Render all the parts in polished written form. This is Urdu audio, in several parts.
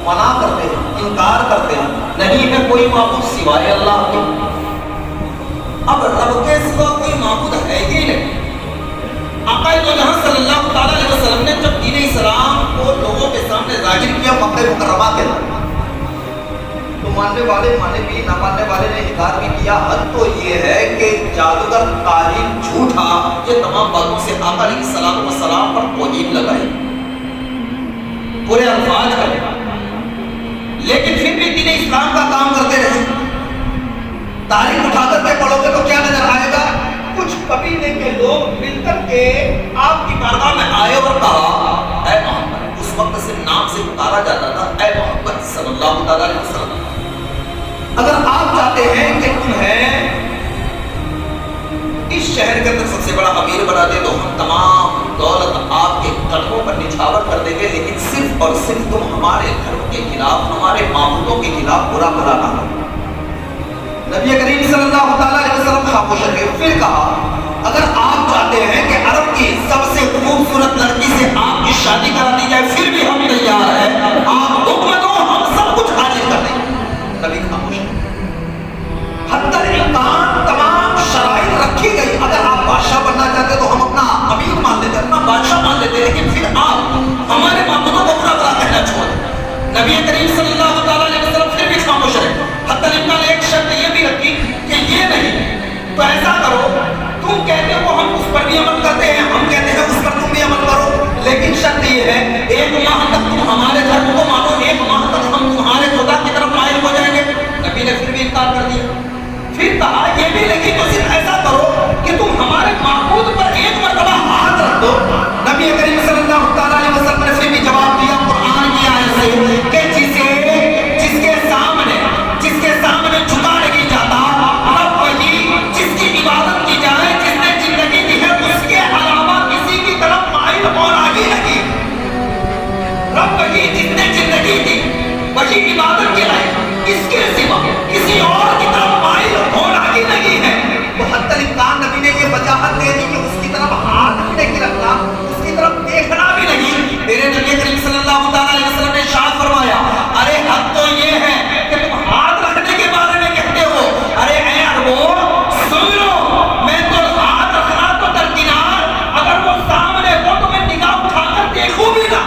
منع کرتے ہیں, انکار کرتے ہیں, نہیں ہے کوئی معبود سوائے اللہ کے. اب رب کے سوا کوئی معبود ہے ہی نہیں. آقا جہاں صلی اللہ تعالیٰ علیہ وسلم نے جب دین اسلام کو لوگوں کے سامنے ظاہر کیا مکہ مکرمہ کے اندر, تو ماننے والے مانے بھی, نہ ماننے والے نے انکار بھی کیا. حد تو یہ ہے کہ جادوگر, کاہن, جھوٹا, یہ تمام باتوں سے آقا علیہ السلام پر توہین لگائی, پورے الفاظ کرے, لیکن پھر بھی دین اسلام کا کام کرتے رہے. تاریخ اٹھا کر کے پڑھو گے تو کیا نظر آئے گا؟ کچھ قبیلے کے لوگ مل کر کے آپ کی بارگاہ میں آئے اور کہا اے محمد, اس وقت سے نام سے پکارا جاتا تھا اے محمد صلی اللہ علیہ وسلم, اگر آپ چاہتے ہیں کہ تمہیں اس شہر کے اندر سب سے بڑا امیر بنا دے تو ہم تمام دولت آپ کے قدموں پر نچھاور کر دیں گے, لیکن صرف اور صرف تم ہمارے دھرم کے خلاف, ہمارے معبودوں کے خلاف برا بھلا نہ کرو. نبی کریم صلی اللہ علیہ وسلم خاموش رہے. پھر کہا اگر آپ چاہتے ہیں کہ عرب کی سب سے خوبصورت لڑکی سے آپ کی شادی کرا دی جائے پھر بھی ہم تیار ہیں, آپ حکم دو, ہم سب کچھ حاضر کر دیں گے. نبی خاموش رہے. حتی الامکان تمام شرائط رکھی گئی. اگر آپ بادشاہ بننا چاہتے تو ہم اپنا امیر مان لیتے, اپنا بادشاہ مان لیتے, لیکن پھر آپ ہمارے معبودوں کو برا بھلا کہنا چھوڑ دیں. نبی کریم صلی اللہ علیہ وسلم پھر بھی خاموش رہے. حتی الامکان ایک شرط یہ بھی رکھی کہ یہ نہیں تو ایسا کرو, تم کہتے ہو ہم اس پر بھی عمل کرتے ہیں, ہم کہتے ہیں اس پر تم بھی عمل کرو, لیکن شرط یہ ہے ایک ماہ تک تم ہمارے دھرم کو مانو, ایک ماہ تک ہم تمہارے خدا کی طرف مائل ہو جائیں گے. نبی نے پھر بھی انکار کر دیا. پھر کہا یہ بھی نہیں تو صرف ایسا کرو کہ تم ہمارے معبود پر ایک مرتبہ ہاتھ رکھ دو. نبی کریم صلی اللہ علیہ وسلم نے پھر بھی جواب دیا قرآن کی آیت سے کہ جس کے سامنے جھکا نہیں جاتا, رب وہی جس کی عبادت کی جائے, جس نے زندگی دی ہے اس کے علاوہ کسی کی طرف مائل ہونا ہی نہیں. رب وہی جس نے زندگی دی وہی عبادت کے لائق, اس کے سوا کسی اور کی طرف مائل ہونا ہی نہیں ہے. تو حتی الامکان نبی نے یہ وجاہت دے دی کہ اس کی طرف ہاتھ بھی نہیں رکھنا, اس کی طرف دیکھنا بھی نہیں. میرے نبی کریم صلی اللہ علیہ وسلم نے ارشاد فرمایا ارے حد تو یہ ہے کہ تم ہاتھ رکھنے کے بارے میں کہتے ہو, ارے اے عربوں سن لو, میں تو ہاتھ رکھنا تو درکنار, اگر وہ سامنے ہو تو میں نگاہ اٹھا کر دیکھوں بھی نہ,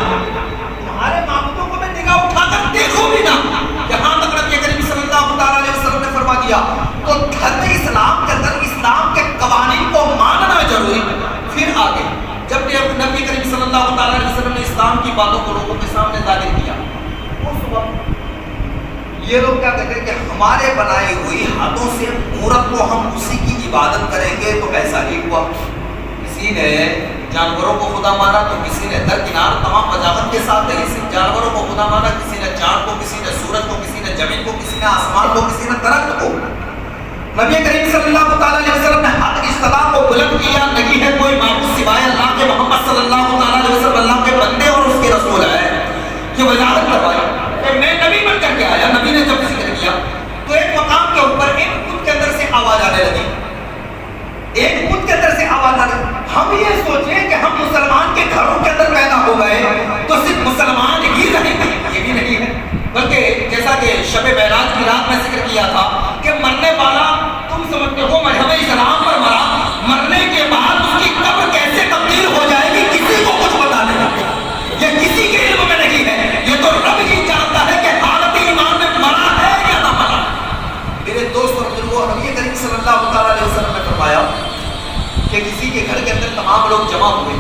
تمہارے معبودوں کو میں نگاہ اٹھا کر دیکھوں بھی نہ. یہاں تک نبی کریم صلی اللہ علیہ وسلم نے فرما دیا. تو دھرم اسلام کے اندر اسلام کے قوانین کو ماننا ضروری. پھر آگے جب نبی کریم صلی اللہ علیہ وسلم نے اسلام کی باتوں کو لوگوں کے سامنے ظاہر کیا, اس وقت یہ لوگ کیا کہتے ہیں کہ ہمارے بنائی ہوئی ہاتھوں سے مورت کو ہم اسی کی عبادت کریں گے. تو ایسا ہی ہوا, کسی نے جانوروں کو خدا مانا تو کسی نے درکنار تمام وجاہت کے ساتھ جانوروں کو خدا مانا, کسی نے چاند کو, کسی نے سورج کو, کسی نے زمین کو, کسی نے آسمان کو, کسی نے درخت کو. نبی کریم صلی اللہ علیہ وسلم نے حق کی صدا کو بلند کیا, نہیں ہے کوئی معبود سوائے اللہ کے, محمد صلی اللہ علیہ وسلم اللہ کے بندے اور اس کے رسول ہے. یہ وضاحت کروائی کہ میں نبی بن کر کے آیا. نبی نے جب ذکر کیا تو ایک مقام کے اوپر ایک خود کے اندر سے آواز آنے لگی, ایک خود کے اندر سے آواز آنے لگی. ہم یہ سوچیں کہ ہم مسلمان کے گھروں کے اندر پیدا ہو گئے تو صرف مسلمان ہی رہیں گے, یہ بھی نہیں ہے, بلکہ جیسا کہ شب معراج کی رات میں ذکر کیا تھا کہ مرنے والا تم سمجھتے ہو مذہب اسلام پر مرا, مرنے کے بعد اس کی قبر کیسے تبدیل ہو جائے گی کسی کو کچھ پتا نہیں, یہ کسی کے علم میں نہیں ہے, یہ تو رب ہی جانتا ہے کہ حالت ایمان میں مرا ہے یا نہ مرا. میرے دوست اور بزرگوں, نبی کریم صلی اللہ علیہ وسلم نے فرمایا کہ کسی کے گھر کے اندر تمام لوگ جمع ہوئے,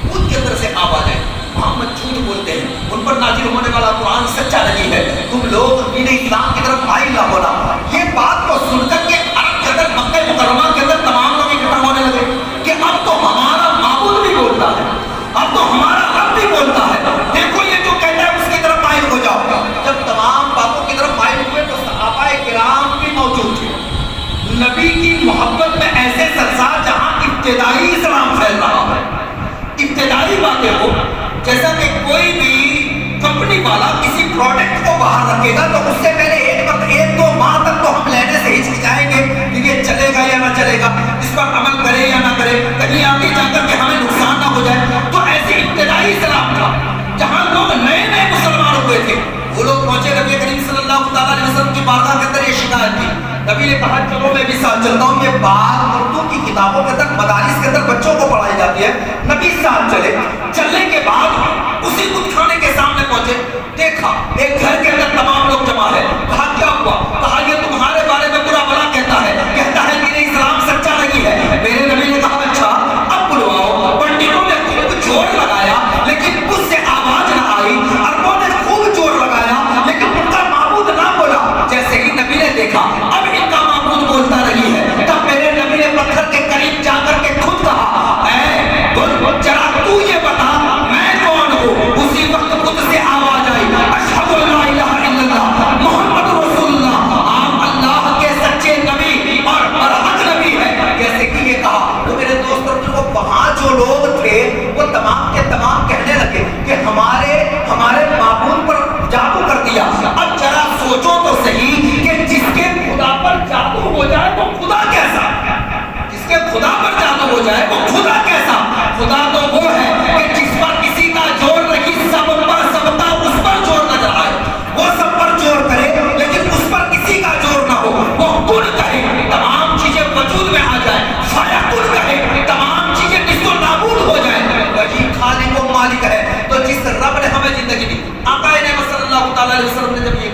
خود کے اندر سے آواز آئی محمد جھوٹ بولتے ہیں, ان پر نازل ہونے والا قرآن سچا نہیں ہے, تم لوگ دین اسلام کی طرف مائل نہ ہونا. یہ بات کو سن کر کے عرب کے اندر, مکہ مکرمہ کے اندر تمام لوگ اکٹھا ہونے لگے کہ اب تو ہمارا معبود بھی بولتا ہے, اب تو ہمارا رب بھی بولتا ہے, دیکھو یہ جو کہتا ہے اس کی طرف مائل ہو جاؤ. جب تمام باتوں کی طرف مائل ہوئے تو صحابہ کرام بھی موجود تھے. نبی کی محبت میں ایسے سرسار جہاں ابتدائی اسلام پھیل رہا ہے, ابتدائی باتیں ہو, جیسا کہ کوئی بھی کمپنی والا کسی پروڈکٹ کو باہر رکھے گا تو اس سے پہلے ایک دو ماہ تک تو ہم لینے سے ہچکچائیں گے کہ یہ چلے گا یا نہ چلے گا, اس پر عمل کرے یا نہ کرے, کہیں آگے جا کر کے ہمیں نقصان نہ ہو جائے. تو ایسے ابتدائی اسلام تھا جہاں لوگ نئے نئے مسلمان ہوئے تھے, وہ لوگ نے کہا چلو میں بھی ساتھ چلتا ہوں. یہ بات اردو کی کتابوں کے اندر مدارس کے اندر بچوں کو پڑھائی جاتی ہے. نبی ساتھ چلے. چلنے کے بعد اسی بت خانے کے سامنے پہنچے. دیکھا ایک گھر کے اندر تمام لوگ جمع ہے. کہا کیا ہوا؟ کہا یہ تمہارے بارے میں برا بھلا کہتا ہے دین اسلام سچا نہیں ہے. میرے نبی نے کہا اچھا اب بلواؤ. پنڈتوں نے خوب زور لگایا لیکن اس سے آواز نہ آئی. عربوں نے خوب زور لگایا لیکن ان کا معبود نہ بولا. جیسے ہی نبی نے دیکھا اب ان کا معبود بولتا نہیں ہے, تب میرے نبی نے پتھر کے قریب جا کر کے خود کہا اے بت ذرا تو یہ بتا میں کون ہوں. اسی وقت خود سے آواز آئی اشہد ان لا الہ الا اللہ محمد رسول اللہ. آپ اللہ کے سچے نبی اور برحق نبی ہے. جیسے کہ یہ کہا تو میرے دوستوں وہاں جو لوگ تھے وہ تمام کے تمام کہنے لگے کہ ہمارے معبود پر جادو کر دیا. اب ذرا سوچو تو صحیح کہ جس کے خدا پر جادو ہو جائے وہ خدا کیسا؟ جس کے خدا پر جادو ہو جائے وہ خدا کیسا؟ خدا تو وہ ہے کہ جس پر کسی کا زور نہیں, سب کا اس پر زور نظر آئے. وہ سب پر زور کرے لیکن اس پر کسی کا زور نہ ہو. وہ کن کہے تمام چیزیں وجود میں آ جائے. فیکن کہے تمام چیزیں نست و نابود ہو جائیں. وہی خالق و مالک ہے. تو جس رب نے ہمیں زندگی دی, آقا نعمت صلی اللہ تعالی علیہ وسلم نے جب یہ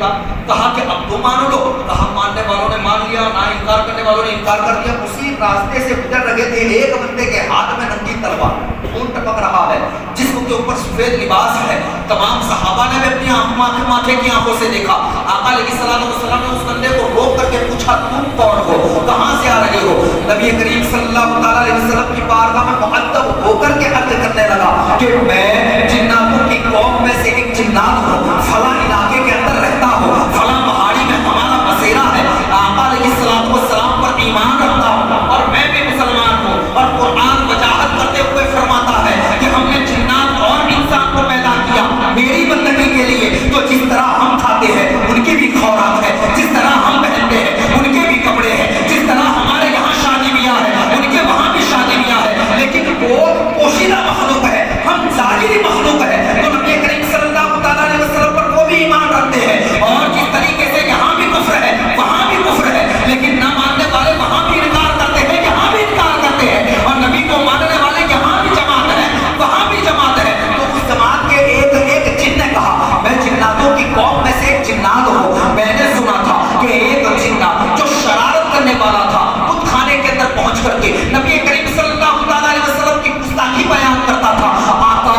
کہا کہ اب تم مان لو. کہا ماننے والوں نے مان لیا, نہ انکار کرنے والوں نے انکار کر دیا. اسی راستے سے گزر رہے تھے, ایک بندے کے ہاتھ میں ننگی تلوار, خون ٹپک رہا ہے, جسم کے اوپر سفید لباس ہے. تمام صحابہ نے بھی اپنی ماتھے کی آنکھوں سے دیکھا. آقا علیہ الصلوۃ والسلام نے اس بندے کو روک کر کے پوچھا تم کون ہو, کہاں سے آ رہے ہو؟ نبی کریم صلی اللہ تعالی علیہ وسلم کی بارگاہ میں مؤدب ہو کر کے عرض کرنے لگا کہ میں جناتوں کی قوم میں سے ایک جنات ہوں, فلاں علاقے کے اندر رہتا ہوں, فلاں پہاڑی میں ہمارا بسیرا ہے. آقا علیہ الصلوۃ والسلام پر ایمان رکھتا ہوں اور میں بھی مسلمان ہوں. اور قرآن وجاہت کرتے ہوئے فرماتا ہے کہ ہم نے جنات اور انسان کو پیدا کیا میری بندگی کے لیے. تو جس طرح ہم کھاتے ہیں ان کی بھی خوراک ہے, جس طرح ہم پہنتے ہیں ان کے بھی کپڑے ہیں, جس طرح ہمارے یہاں شادی بیاہ ہے ان کے وہاں بھی شادی بیاہ ہے. لیکن وہ پوشیدہ مخلوق ہے, ہم ظاہری مخلوق ہے. تو نبی کریم صلی اللہ تعالی علیہ وسلم پر وہ بھی ایمان رکھتے ہیں. اور جس طریقے سے یہاں بھی کفر ہے وہاں بھی کفر ہے, لیکن نہ ماننے والے وہاں بھی انکار کرتے ہیں یہاں بھی انکار کرتے ہیں. اور نبی کو ماننے والے یہاں بھی جماعت ہے وہاں بھی جماعت ہے. تو اس جماعت کے ایک جن نے کہا میں جناتوں کی قوم میں سے ایک جنات ہوں. میں نے سنا تھا کہ ایک جنات جو شرارت کرنے والا تھا بت خانے کے اندر پہنچ کر کے نبی کریم صلی اللہ تعالی علیہ وسلم کی گستاخی بیان کرتا تھا. آقا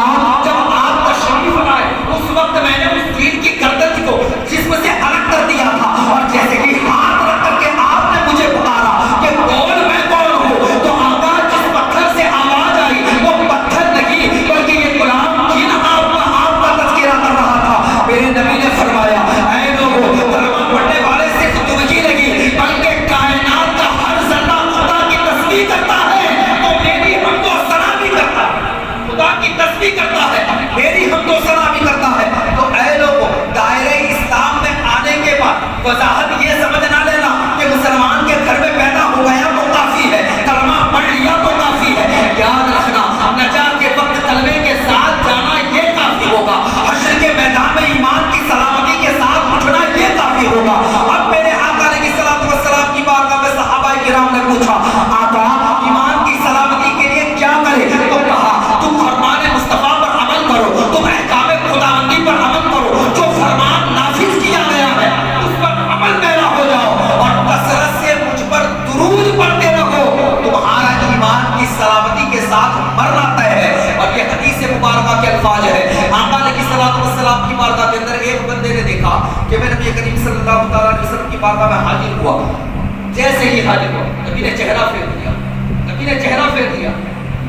جب آپ تشریف لائے اس وقت میں نے اس تیر کی گردن کو جسم سے الگ کر دیا تھا. اور جیسے کہ ہاتھ رکھ کر کے آپ نے مجھے پکارا کہ بول میں کون ہوں, تو آقا جس پتھر سے آواز آئی وہ پتھر نہیں بلکہ یہ غلام جن آپ کا تذکرہ کر رہا تھا. میرے نبی نے فرمایا اے لوگوں, کلمہ پڑھنے والے صرف تم ہی نہیں بلکہ کائنات کا ہر ذرہ خدا کی تسبیح کرتا ہے. تو میری حمد و ثنا بھی کرتا ہے, خدا کی تسبیح کرتا ہے, میری حمد و ثنا بھی کرتا ہے. تو اے لوگوں, دائرہ اسلام میں آنے کے بعد وضاحت یہ سمجھ نہ لینا کہ مسلمان کے گھر میں پیدا ہو گیا تو کافی ہے, کلمہ پڑھ لیا تو کافی ہے. یاد رکھنا نجات کے وقت کلمے کے ساتھ جانا یہ کافی ہوگا, حشر کے میدان میں ایمان کی سلامتی کے ساتھ اٹھنا یہ کافی ہوگا. اب میرے آقا علیہ الصلوۃ والسلام کی بارگاہ میں صحابہ کرام نے پوچھا آقا ایمان کی سلامتی کے لیے کیا کرے؟ تو کہا تم فرمان مصطفیٰ پر عمل کرو, تم احکام خداوندی پر عمل کرو, جو فرمان نافذ کیا گیا ہے اس پر عمل پیرا ہو جاؤ اور کثرت سے مجھ پر درود پڑھتے رہو, تمہارا ایمان کی سلامتی کے ساتھ مرنا طے ہے. اور یہ حدیث مبارکہ کے الفاظ ہے. آقا علیہ الصلوۃ والسلام کی بارگاہ کے اندر ایک بندے نے دیکھا کہ میں نبی کریم صلی اللہ تعالی علیہ وسلم کی بارگاہ میں حاضر ہوا. جیسے ہی حاضر ہوا نبی نے چہرہ پھیر دیا, نبی نے چہرہ پھیر دیا.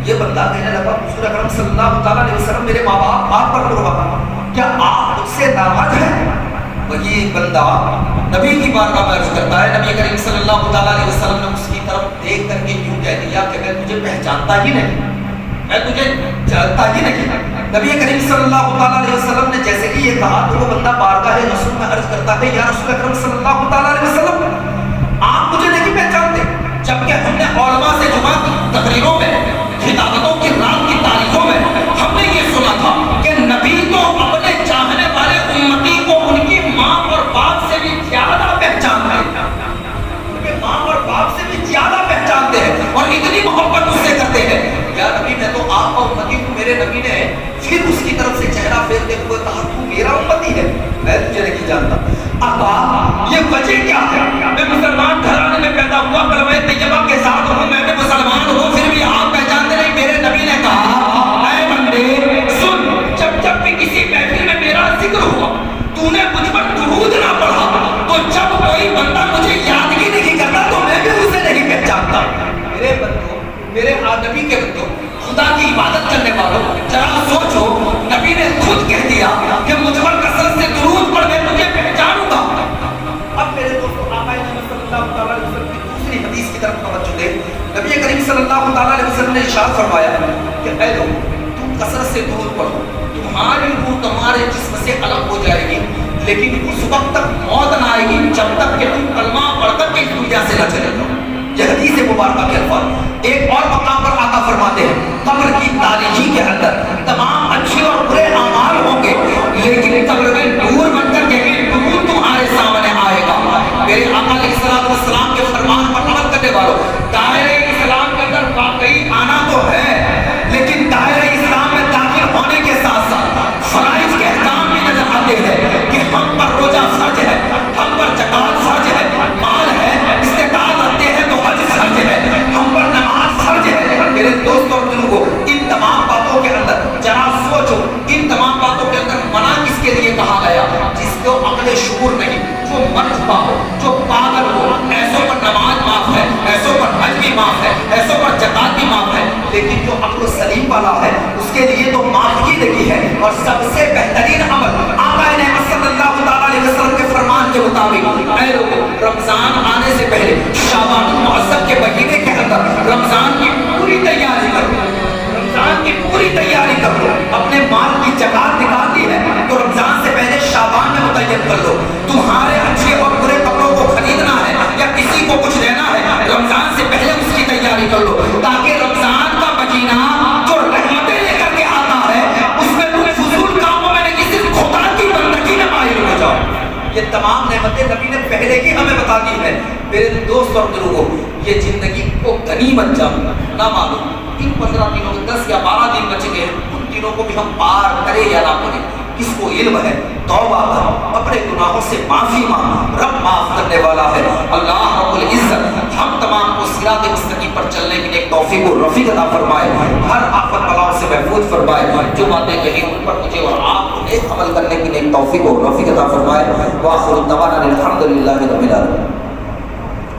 یہ بندہ کہنے لگا حضور اکرم صلی اللہ تعالی علیہ وسلم میرے ماں باپ آپ پر قربان, کیا آپ مجھ سے ناراض ہیں؟ وہی بندہ نبی کی بارگاہ میں عرض کرتا ہے نبی کریم صلی اللہ تعالی علیہ وسلم نے اس کی طرف دیکھ کر کے یوں کہہ دیا کہ میں تجھے پہچانتا ہی نہیں, میں تجھے جانتا ہی نہیں. نبی کریم صلی اللہ تعالی علیہ وسلم نے جیسے ہی یہ کہا تو وہ بندہ بارگاہ رسول میں عرض کرتا ہے یا رسول اکرم صلی اللہ تعالی علیہ وسلم آپ مجھے نہیں پہچانتے, جبکہ ہم نے علماء سے جمع کی تقریروں میں خطابتوں کی رات کی تاریخوں میں ہم نے یہ سنا تھا کہ نبی تو اپنے چاہنے والے امتی کو ان کی ماں اور باپ سے بھی زیادہ پہچانتا ہے. نے ارشاد فرمایا کہ اے لوگ تم کثرت سے دودھ پڑھو، تمہاری روح تمہارے جسم سے الگ ہو جائے گی، لیکن اس وقت تک موت نہ آئے گی جب تک کہ تم کلمہ پڑھ کر کے اس دنیا سے نہ چلے جاؤ۔ یہ حدیث مبارکہ کے الفاظ۔ ایک اور مقام پر آقا فرماتے ہیں قبر کی تاریکی کے اندر تمام اچھے اور برے اعمال ہوں گے، لیکن قبر میں نور بن کر یہی نور تمہارے سامنے آئے گا۔ میرے آقا علیہ السلام کے فرمان پر عمل کرنے والوں، دائرہ اسلام کے اندر واقعی آنا تو ہے، لیکن دائرہ اسلام میں داخل ہونے کے ساتھ ساتھ فرائض کے احکام بھی نظر آتے ہیں کہ ہم پر روزہ فرض ہے، ہم پر زکات فرض ہے، مال ہے، استطاعت رکھتے ہیں تو حج فرض ہے، ہم پر نماز فرض ہے۔ میرے دوستوں اور بزرگوں، ان تمام باتوں کے اندر ذرا سوچو، ان تمام باتوں کے اندر منع کس کے لیے کہا گیا؟ جس کو عقل شعور نہیں، جو مرتبہ ہو، جو پاگل ہو، ایسوں پر نماز معاف ہے، ایسوں پر حج بھی معاف ہے، ایسوں پر زکات بھی معاف ہے، لیکن جو عقل سلیم والا ہے اس کے لیے تو معافی لگی ہے۔ اور سب سے بہترین عمل آقا نعمت صلی اللہ تعالیٰ علیہ وسلم کے فرمان کے مطابق، اے لوگوں رمضان آنے سے پہلے شعبان المعظم کے مہینے کے اندر رمضان کی پوری تیاری کرو، رمضان کی پوری تیاری کرو۔ اپنے مال کی زکات نکالنی ہے تو رمضان سے پہلے شعبان میں متعین کر لو۔ تمہارے اچھے اور برے کپڑوں کو خریدنا ہے یا کسی کو کچھ دینا ہے، رمضان سے پہلے اس کی تیاری کر لو، تاکہ رمضان کا مہینہ جو رحمتیں لے کر کے آتا ہے اس میں تم فضول کاموں میں نہیں، صرف خدا کی بندگی میں ماہر ہو جاؤ۔ یہ تمام نعمتیں نبی نے پہلے ہی ہمیں بتا دی ہے۔ میرے دوست اور بزرگوں، یہ زندگی کو غنیمت جاننا نہ معلوم ان 15 دنوں میں 10 یا 12 دن بچ گئے، ان دنوں کو بھی ہم پار کرے یا نہ کرے، کس کو علم ہے؟ توبہ کر، اپنے گناہوں سے معافی مانگ، رب معاف کرنے والا ہے۔ اللہ رب العزت ہم تمام کو صراط مستقیم پر چلنے کی ایک توفیق و رفیق عطا فرمائے، ہر آفت بلاؤں سے محفوظ فرمائے، جو باتیں کہیں ان پر مجھے اور آپ کو نیک عمل کرنے کی ایک توفیق و رفیق عطا فرمائے۔ وآخر دعوانا الحمدللہ رب العالمین۔